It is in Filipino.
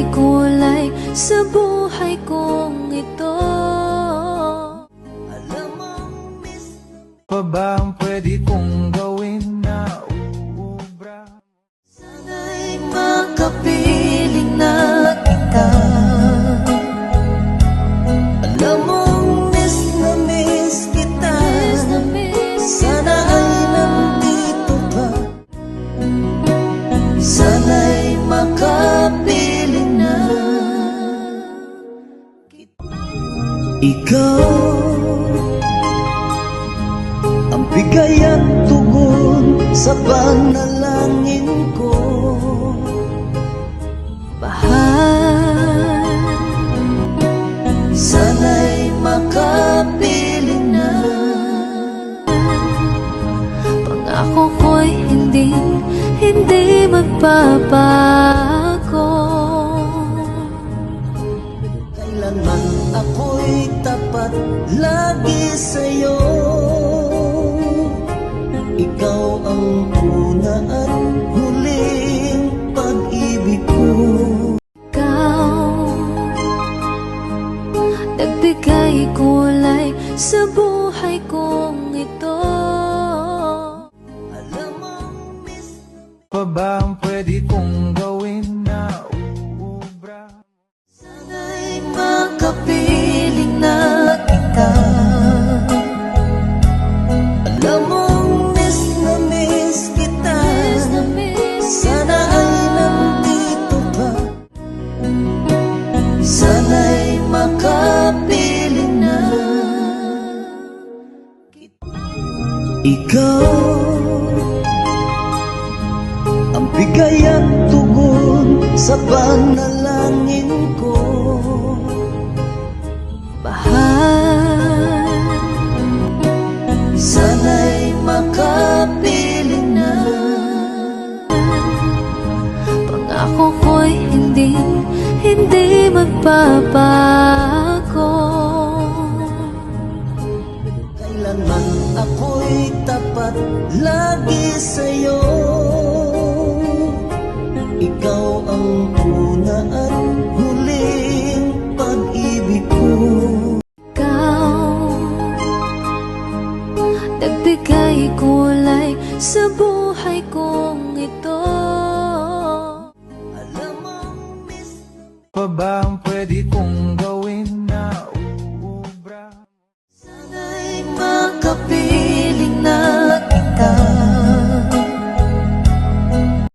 Nagbigay kulay sa buhay kong ito. Alam mo, miss Pa ba ang pwede kong gawin na uubra? sana'y makapiling na kita. Alam mo, miss kita. Sana ay nandito ka. Sana'y makapiling na kita. Ikaw ang bigay at tugon sa panalangin ko. Bahal, Sana'y makapiling na. pangako ko'y hindi magbabago. Kailanman ako'y tapat lagi sa'yo. Ikaw ang una at huling pag-ibig ko. Ikaw, nagbigay kulay sa buhay kong ito. Alam mo, miss Pa ba ang pwede kong gawin na uubra? sana'y makapiling na kita. Alam mo, miss kita. Sana ay nandito ka. Sana'y makapiling na kita. Ikaw ang bigay at tugon sa panalangin ko. Bahal, Sana'y makapiling